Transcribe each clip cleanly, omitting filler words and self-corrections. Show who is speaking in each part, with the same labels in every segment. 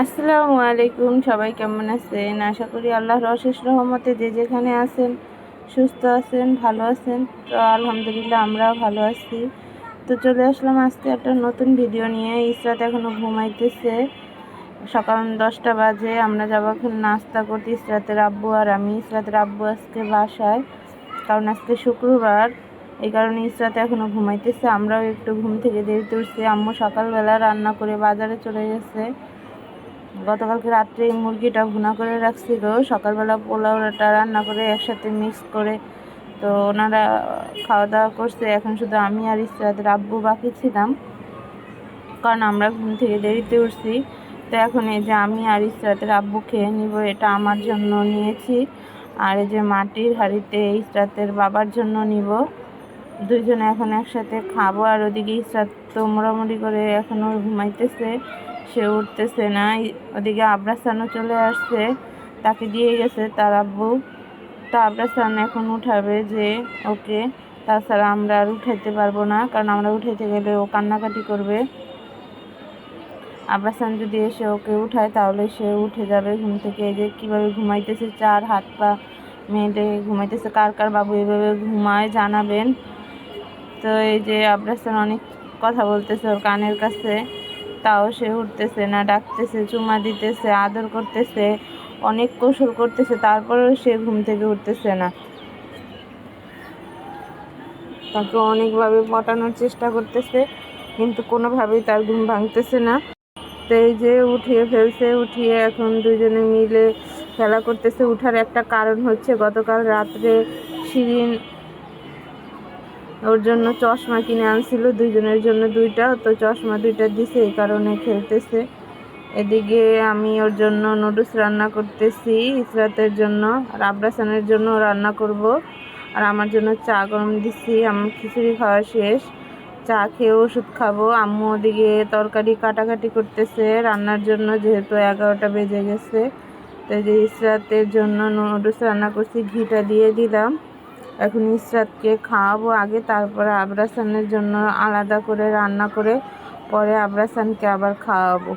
Speaker 1: আসসালামু আলাইকুম। সবাই কেমন আছেন? আশা করি আল্লাহর অশেষ রহমতে যে যেখানে আছেন সুস্থ আছেন, ভালো আছেন। তো আলহামদুলিল্লাহ আমরাও ভালো আছি। তো চলে আসলাম আজকে একটা নতুন ভিডিও নিয়ে। ইসরাত এখনও ঘুমাইতেছে, সকাল 10টা বাজে। আমরা যাবো এখন নাস্তা করতে, ইসরাতের আব্বু আর আমি। ইসরাতের আব্বু আজকে বাসায়, কারণ আজকে শুক্রবার, এই কারণে ইসরাত এখনও ঘুমাইতেছে। আমরাও একটু ঘুম থেকে দেরিতে উঠছি। আম্মু সকালবেলা রান্না করে বাজারে চলে গেছে। গতকালকে রাত্রে এই মুরগিটা ভুনা করে রাখছিল, সকালবেলা পোলাওটা রান্না করে একসাথে মিক্স করে তো ওনারা খাওয়া দাওয়া করছে। এখন শুধু আমি আর ইসরাতের আব্বু বাকি ছিলাম, কারণ আমরা ঘুম থেকে দেরিতে উঠছি। তো এখন এই যে আমি আর ইসরাতের আব্বু খেয়ে নিব, এটা আমার জন্য নিয়েছি। আর এই যে মাটির হাঁড়িতে ইসরাতের বাবার জন্য নিব। দুইজনে এখন একসাথে খাবো। আর ওদিকে ইসরাত তো মোড়ামুড়ি করে এখনও ঘুমাইতেছে, সে উঠতেছে না। ওদিকে আবরাসানও চলে আসছে, তাকে দিয়ে গেছে তার আব্বু। তো আবরাসান এখন উঠাবে যে ওকে, তাছাড়া আমরা আর উঠাইতে পারবো না, কারণ আমরা উঠাইতে গেলে ও কান্নাকাটি করবে। আবরাসান যদি এসে ওকে উঠায় তাহলে সে উঠে যাবে ঘুম থেকে। এই যে কীভাবে ঘুমাইতেছে, চার হাত পা মেলে ঘুমাইতেছে। কার কার বাবু এভাবে ঘুমায় জানাবেন। তো এই যে আবরাসান অনেক কথা বলতেছে ওর কানের কাছে, তাও সে উঠতেছে না। ডাকতেছে, চুমা দিতেছে, আদর করতেছে, অনেক কৌশল করতেছে, তারপরেও সে ঘুম থেকে উঠতেছে না। তাকে অনেকভাবে পটানোর চেষ্টা করতেছে, কিন্তু কোনোভাবেই তার ঘুম ভাঙতেছে না। তো এই যে উঠিয়ে ফেলছে, উঠিয়ে এখন দুজনে মিলে খেলা করতেছে। উঠার একটা কারণ হচ্ছে গতকাল রাত্রে শিরিন ওর জন্য চশমা কিনে আনছিল, দুইজনের জন্য দুইটা। তো চশমা দুইটা দিছে, এই কারণে খেলতেছে। এদিকে আমি ওর জন্য নুডলস রান্না করতেছি ইসরাতের জন্য, আর আবরাসানের জন্য রান্না করব। আর আমার জন্য চা গরম দিচ্ছি। আমার খিচুড়ি খাওয়া শেষ, চা খেয়ে ওষুধ খাবো। আম্মু ওদিকে তরকারি কাটাকাটি করতেছে রান্নার জন্য, যেহেতু 11টা বেজে গেছে। তো এই যে ইসরাতের জন্য নুডলস রান্না করছি, ঘিটা দিয়ে দিলাম। এখন ইসরাতকে খাওয়াবো আগে, তারপরে আবরাসানের জন্য আলাদা করে রান্না করে পরে আবরাসানকে আবার খাওয়াবো।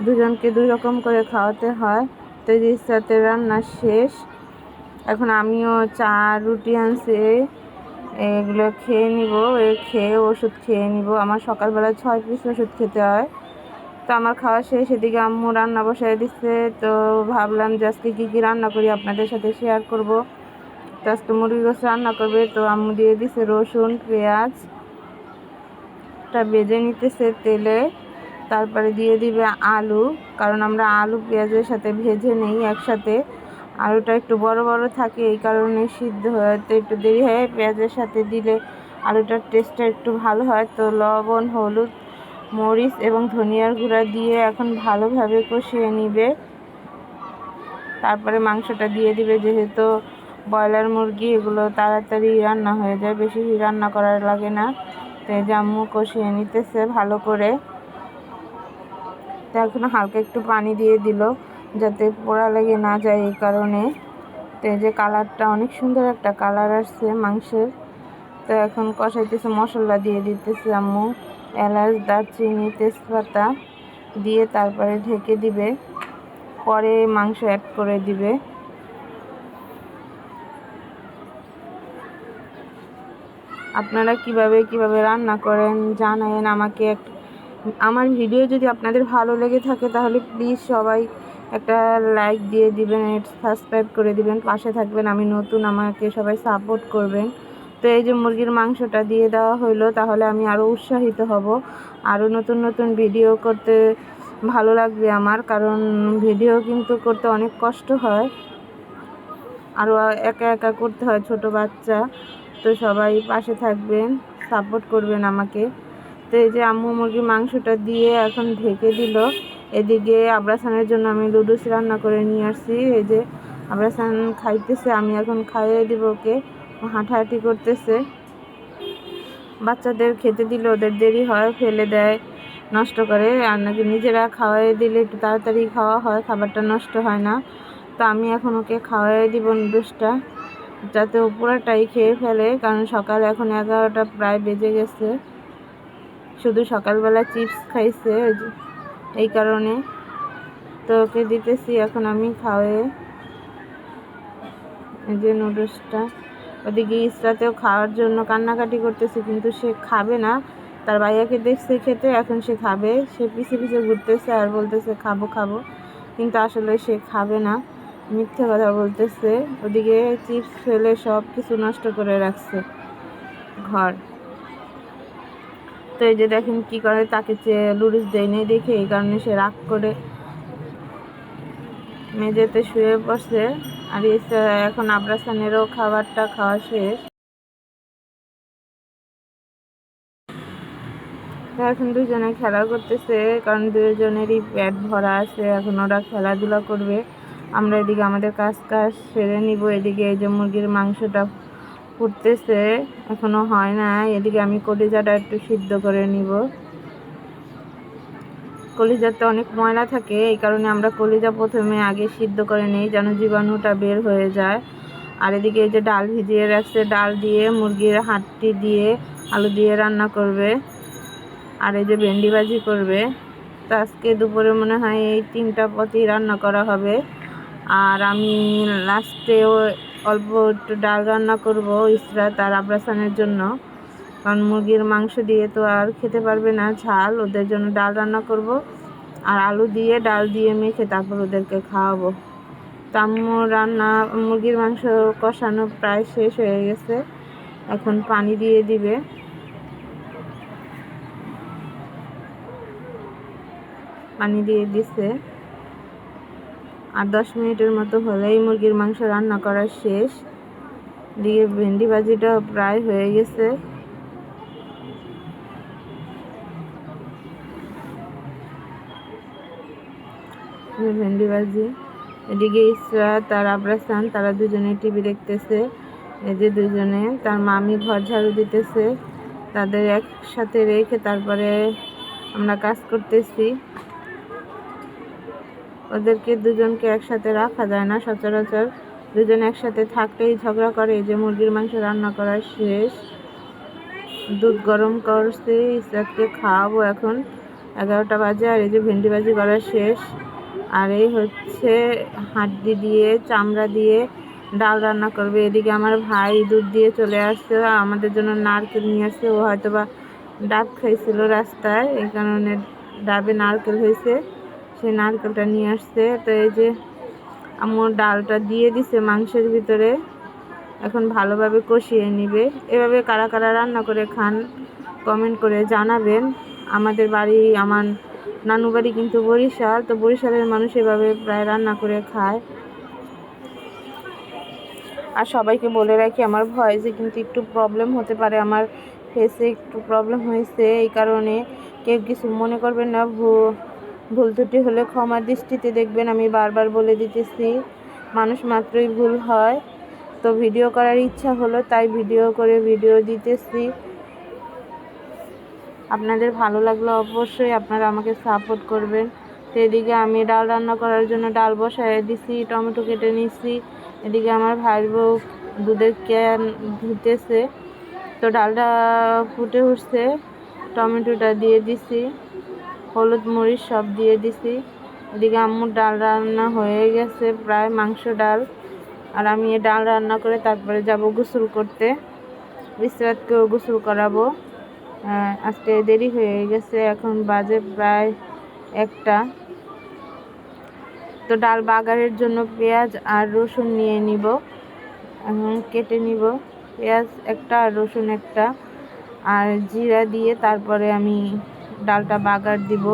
Speaker 1: দুজনকে দুই রকম করে খাওয়াতে হয়। তো এই যে ইসরাতের রান্না শেষ, এখন আমিও চা রুটি আনছি, এগুলো খেয়ে নিব। খেয়ে ওষুধ খেয়ে নিব। আমার সকালবেলা 6 পিস ওষুধ খেতে হয়। তো আমার খাওয়া শেষ। এদিকে আম্মু রান্না বসাই দিচ্ছে। তো ভাবলাম যে আজকে কী কী রান্না করি আপনাদের সাথে শেয়ার করব। তো আজকে মুরগি গোশ রান্না করবে। তো আম্মু দিয়ে দিছে রসুন পেঁয়াজটা ভেজে নিতেছে তেলে, তারপরে দিয়ে দিবে আলু, কারণ আমরা আলু পেঁয়াজের সাথে ভেজে নেই একসাথে। আলুটা একটু বড় বড় থাকে, এই কারণে সিদ্ধ হতে একটু দেরি হয়। পেঁয়াজের সাথে দিলে আলুটার টেস্টটা একটু ভালো হয়। তো লবণ, হলুদ, মরিচ এবং ধনিয়ার গুঁড়া দিয়ে এখন ভালোভাবে কষিয়ে নিবে। তারপরে মাংসটা দিয়ে দিবে, যেহেতু ব্রয়লার মুরগি, এগুলো তাড়াতাড়ি রান্না হয়ে যায়, বেশি রান্না করার লাগে না। তো এই যে আম্মু কষিয়ে নিতেছে ভালো করে। তো এখন হালকা একটু পানি দিয়ে দিল যাতে পোড়া লেগে না যায়, এই কারণে। তো এই যে কালারটা অনেক সুন্দর একটা কালার আসছে মাংসের। তো এখন কষাইতেছে, মশলা দিয়ে দিতেছে আম্মু, এলাচ, দারচিনি, তেজপাতা দিয়ে তারপরে ঢেকে দিবে, পরে মাংস অ্যাড করে দিবে। আপনারা কিভাবে রান্না করেন জানাবেন আমাকে। আমার ভিডিও যদি আপনাদের ভালো লেগে থাকে তাহলে প্লিজ সবাই একটা লাইক দিয়ে দিবেন, সাবস্ক্রাইব করে দিবেন, পাশে থাকবেন। আমি নতুন, আমাকে সবাই সাপোর্ট করবেন। তো এই যে মুরগির মাংসটা দিয়ে দেওয়া হইলো, তাহলে আমি আরও উৎসাহিত হব, আরও নতুন নতুন ভিডিও করতে ভালো লাগবে আমার, কারণ ভিডিও কিন্তু করতে অনেক কষ্ট হয়, আরও একা একা করতে হয়, ছোট বাচ্চা। তো সবাই পাশে থাকবেন, সাপোর্ট করবেন আমাকে। তো এই যে আম্মু মুরগির মাংসটা দিয়ে এখন ঢেকে দিল। এদিকে আবরাসানের জন্য আমি নুডলস রান্না করে নিয়ে আসছি। এই যে আবরাসান খাইতেছে, আমি এখন খাইয়ে দিব ওকে। হাঁটাহাঁটি করতেছে। বাচ্চাদের খেতে দিলে ওদের দেরি হয়, ফেলে দেয়, নষ্ট করে। আর নাকি নিজেরা খাওয়াই দিলে একটু তাড়াতাড়ি খাওয়া হয়, খাবারটা নষ্ট হয় না। তো আমি এখন ওকে খাওয়াই দিব নুডলসটা, যাতে ও পুরোটাই খেয়ে ফেলে, কারণ সকাল এখন 11টা প্রায় বেজে গেছে। শুধু সকালবেলা চিপস খাইছে, এই কারণে। তো ওকে দিতেছি এখন আমি খাওয়াই। এই যে নুডলসটা। ওদিকে ইসরাতেও খাওয়ার জন্য কান্নাকাটি করতেছে, কিন্তু সে খাবে না। তার ভাইয়াকে দেখছে খেতে, এখন সে খাবে। সে পিছে পিছে ঘুরতেছে আর বলতেছে খাবো খাবো, কিন্তু আসলে সে খাবে না, মিথ্যে কথা বলতেছে। ওদিকে চিপস ফেলে সব কিছু নষ্ট করে রাখছে ঘর। তো এই যে দেখেন কি করে, তাকে লুডুস দেয় নেই দেখে এই কারণে সে রাগ করে মেঝেতে শুয়ে পড়ছে। আর এখন আবরাসানেরও খাবারটা খাওয়া শেষ। এখন দুজনে খেলা করতেছে, কারণ দুজনেরই পেট ভরা আছে। এখন ওরা খেলাধুলা করবে, আমরা এদিকে আমাদের কাজ সেরে নিব। এদিকে এই যে মুরগির মাংসটা ফুটতেছে, এখনো হয় না। এদিকে আমি কলিজাটা একটু সিদ্ধ করে নিব। কলিজাতে অনেক ময়লা থাকে, এই কারণে আমরা কলিজা প্রথমে আগে সিদ্ধ করে নিই, যেন জীবাণুটা বের হয়ে যায়। আর এদিকে এই যে ডাল ভিজিয়ে রাখছে, ডাল দিয়ে মুরগির হাড্ডি দিয়ে আলু দিয়ে রান্না করবে। আর এই যে ভেন্ডি ভাজি করবে। তো আজকে দুপুরে মনে হয় এই 3টা পদই রান্না করা হবে। আর আমি লাস্টেও অল্প একটু ডাল রান্না করব ইসরাত আর আবরাসানের জন্য, কারণ মুরগির মাংস দিয়ে তো আর খেতে পারবে না ঝাল। ওদের জন্য ডাল রান্না করব আর আলু দিয়ে ডাল দিয়ে মেখে তারপর ওদেরকে খাওয়াবো। আম্মু রান্না মুরগির মাংস কষানো প্রায় শেষ হয়ে গেছে, এখন পানি দিয়ে দিবে। পানি দিয়ে দিছে। আর 10 মিনিটের মতো হলেই মুরগির মাংস রান্না করা শেষ। দিয়ে ভেন্ডি ভাজিটা প্রায় হয়ে গেছে। ভেন্ডি ভাজি। এদিকে ইসরাত আর আবরাসান তারা দুজনে টিভি দেখতেছে। এই যে দুজনে, তার মামি ঘর ঝাড়ু দিতেছে। তাদের একসাথে রেখে তারপরে আমরা কাজ করতেছি। ওদেরকে দুজনকে একসাথে রাখা যায় না সচরাচর, দুজন একসাথে থাকলেই ঝগড়া করে। যে মুরগির মাংস রান্না করা শেষ, দুধ গরম করছে, ইসরাতকে খাওয়াবো এখন। 11টা বাজে। আর এই যে ভেন্ডি ভাজি করা শেষ। আর এই হচ্ছে হাড্ডি দিয়ে চামড়া দিয়ে ডাল রান্না করবে। এদিকে আমার ভাই দুধ দিয়ে চলে আসছে, আমাদের জন্য নারকেল নিয়ে আসছে। ও হয়তো বা ডাব খাইছিল রাস্তায়, এই কারণে ডাবে নারকেল হয়েছে, সেই নারকেলটা নিয়ে আসছে। তো এই যে আমার ডালটা দিয়ে দিছে মাংসের ভিতরে, এখন ভালোভাবে কষিয়ে নিবে। এভাবে কারা কারা রান্না করে খান কমেন্ট করে জানাবেন। আমাদের বাড়ি, আমার নানু বাড়ি কিন্তু বরিশাল, তো বরিশালের মানুষ এভাবে প্রায় রান্না করে খায়। আর সবাইকে বলে রাখি, আমার ভয়েসে কিন্তু একটু প্রবলেম হতে পারে, আমার ফেসে একটু প্রবলেম হয়েছে, এই কারণে কেউ কিছু মনে করবেন না। ভুল ত্রুটি হলে ক্ষমার দৃষ্টিতে দেখবেন। আমি বারবার বলে দিতেছি, মানুষ মাত্রই ভুল হয়। তো ভিডিও করার ইচ্ছা হলো তাই ভিডিও দিতেছি। আপনাদের ভালো লাগলে অবশ্যই আপনারা আমাকে সাপোর্ট করবেন। তো এদিকে আমি ডাল রান্না করার জন্য ডাল বসায় দিছি, টমেটো কেটে নিচ্ছি। এদিকে আমার ভাই বউ দুধের ক্যান ধুতেছে। তো ডালটা ফুটে উঠছে, টমেটোটা দিয়ে দিছি, হলুদ মরিচ সব দিয়ে দিছি। এদিকে আম্মুর ডাল রান্না হয়ে গেছে প্রায়, মাংস ডাল। আর আমি এই ডাল রান্না করে তারপরে যাব গোসল করতে, ইসরাতকেও গোসল করাবো। আজকে দেরি হয়ে গেছে, এখন বাজে প্রায় 1টা। তো ডাল বাগারের জন্য পেঁয়াজ আর রসুন নিয়ে নিব, কেটে নিব। পেঁয়াজ একটা আর রসুন একটা, আর জিরা দিয়ে তারপরে আমি ডালটা বাগার দিব।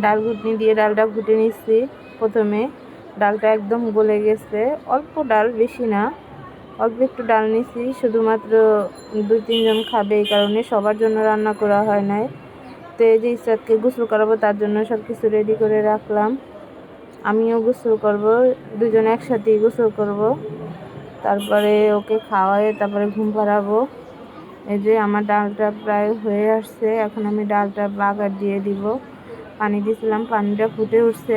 Speaker 1: ডাল ঘুটনি দিয়ে ডালটা ঘুটে নিচ্ছি প্রথমে। ডালটা একদম গলে গেছে, অল্প ডাল, বেশি না, অল্প একটু ডাল নিছি, শুধুমাত্র 2-3 জন খাবে, এই কারণে সবার জন্য রান্না করা হয় নাই। তো এই যে ইসরাতকে গোসল করাবো, তার জন্য সব কিছু রেডি করে রাখলাম। আমিও গোসল করব, দুজনে একসাথেই গোসল করব, তারপরে ওকে খাওয়াই তারপরে ঘুম পাড়াবো। এই যে আমার ডালটা প্রায় হয়ে আসছে, এখন আমি ডালটা বাগার দিয়ে দিব। পানি দিয়েছিলাম, পানিটা ফুটে উঠছে,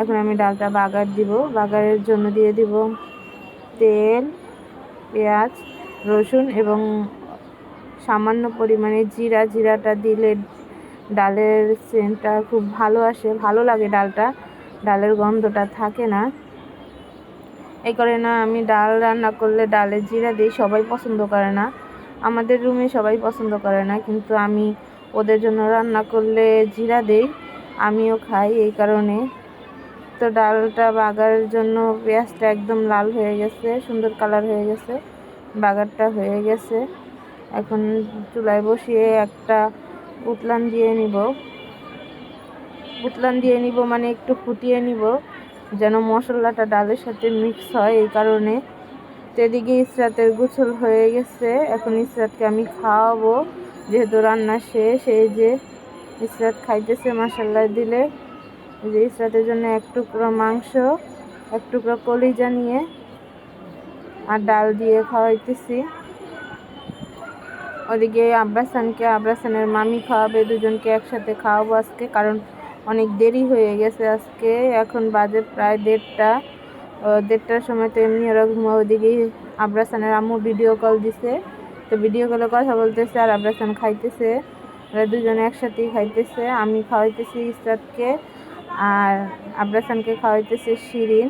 Speaker 1: এখন আমি ডালটা বাগার দিব। বাগারের জন্য দিয়ে দিব তেল, পেঁয়াজ, রসুন এবং সামান্য পরিমাণে জিরাটা দিলে ডালের সেন্টটা খুব ভালো আসে, ভালো লাগে ডালটা। ডালের গন্ধটা থাকে না। এই কারণে আমি ডাল রান্না করলে ডালে জিরা দিই। সবাই পছন্দ করে না, আমাদের রুমে সবাই পছন্দ করে না, কিন্তু আমি ওদের জন্য রান্না করলে জিরা দিই, আমিও খাই এই কারণে। তো ডালটা বাগারের জন্য পেঁয়াজটা একদম লাল হয়ে গেছে, সুন্দর কালার হয়ে গেছে, বাগারটা হয়ে গেছে। এখন চুলায় বসিয়ে একটা উতলান দিয়ে নিব মানে একটু ফুটিয়ে নিব, যেন মশলাটা ডালের সাথে মিক্স হয় এই কারণে। তো এদিকে ইসরাতের গোসল হয়ে গেছে, এখন ইসরাতকে আমি খাওয়াবো, যেহেতু রান্না শেষ। এই যে ইসরাত খাইতেছে মাশাআল্লাহ দিলে। এই যে ইসরাতের জন্য এক টুকরো মাংস, এক টুকরো কলিজা নিয়ে আর ডাল দিয়ে খাওয়াইতেছি। ওদিকে আব্রাসানের মামি খাওয়াবে, দুজনকে একসাথে খাওয়াবো আজকে, কারণ অনেক দেরি হয়ে গেছে আজকে। এখন বাজে প্রায় 1:30টার সময়। তো এমনি ওরা ঘুমা। ওদিকে আব্রাসানের আম্মু ভিডিও কল দিছে, তো ভিডিও কলে কথা বলতেছে আর আব্রাসান খাইতেছে। ওরা দুজনে একসাথেই খাইতেছে। আমি খাওয়াইতেছি ইসরাতকে আর আব্রাসানকে খাওয়াইতেছে শিরিন।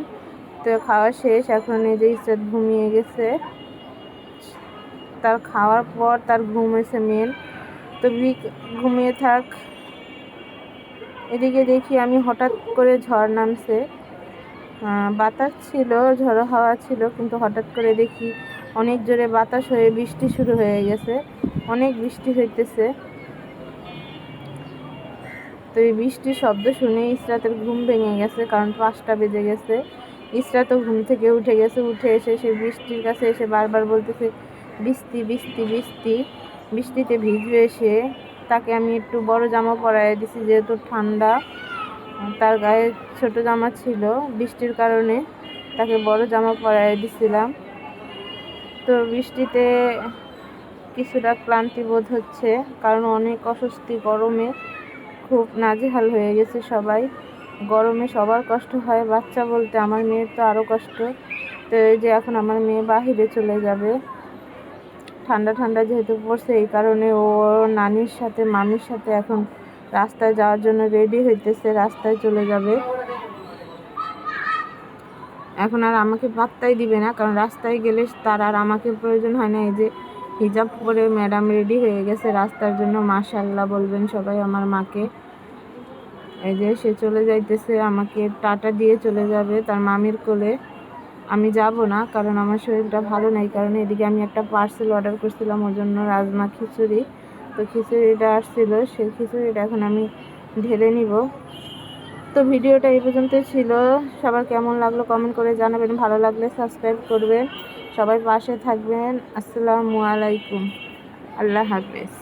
Speaker 1: তো খাওয়া শেষ, এখন এই যে ইসরাত ঘুমিয়ে গেছে। তার খাওয়ার পর তার ঘুম হয়েছে মেন, তো ঘুমিয়ে থাক। এদিকে দেখি আমি হঠাৎ করে ঝড় নামছে, বাতাস ছিল, ঝড়ো হাওয়া ছিল, কিন্তু হঠাৎ করে দেখি অনেক জোরে বাতাস হয়ে বৃষ্টি শুরু হয়ে গেছে, অনেক বৃষ্টি হইতেছে। তো এই বৃষ্টির শব্দ শুনে ইসরাতের ঘুম ভেঙে গেছে, কারণ 5টা বেজে গেছে। ইসরাতও ঘুম থেকে উঠে গেছে, উঠে এসে সে বৃষ্টির কাছে এসে বারবার বলতেছে বৃষ্টি বৃষ্টি বৃষ্টি, বৃষ্টিতে ভিজবে এসে। তাকে আমি একটু বড় জামা পরাই দিছি, যেহেতু ঠান্ডা, তার গায়ে ছোট জামা ছিল, বৃষ্টির কারণে তাকে বড় জামা পরাই দিছিলাম। তো বৃষ্টিতে কিছুটা ক্লান্তি বোধ হচ্ছে, কারণ অনেক অস্বস্তি, গরমে খুব নাজেহাল হয়ে গেছে সবাই। গরমে সবার কষ্ট হয়, বাচ্চা বলতে আমার মেয়ের তো আরও কষ্ট। তো এই যে এখন আমার মেয়ে বাহিরে চলে যাবে, ঠান্ডা ঠান্ডা যেহেতু পড়ছে, এই কারণে ও নানির সাথে মামির সাথে এখন রাস্তায় যাওয়ার জন্য রেডি হইতেছে, রাস্তায় চলে যাবে। এখন আর আমাকে পাত্তাই দিবে না, কারণ রাস্তায় গেলে তার আর আমাকে প্রয়োজন হয় না। এই যে হিজাব পরে ম্যাডাম রেডি হয়ে গেছে রাস্তার জন্য, মাশাআল্লাহ বলবেন সবাই আমার মাকে। এই যে সে চলে যাইতেছে, আমাকে টাটা দিয়ে চলে যাবে তার মামির কোলে। আমি যাব না, কারণ আমার শরীরটা ভালো নাই, কারণ এদিকে আমি একটা পার্সেল অর্ডার করছিলাম ওর জন্য, রাজমা খিচুড়ি। তো খিচুড়িটা আসছিল, সেই খিচুড়িটা এখন আমি ঢেলে নিব। তো ভিডিওটা এই পর্যন্তই ছিল। সবার কেমন লাগলো কমেন্ট করে জানাবেন, ভালো লাগলে সাবস্ক্রাইব করবেন, সবাই পাশে থাকবেন। আসসালামু আলাইকুম, আল্লাহ হাফেজ।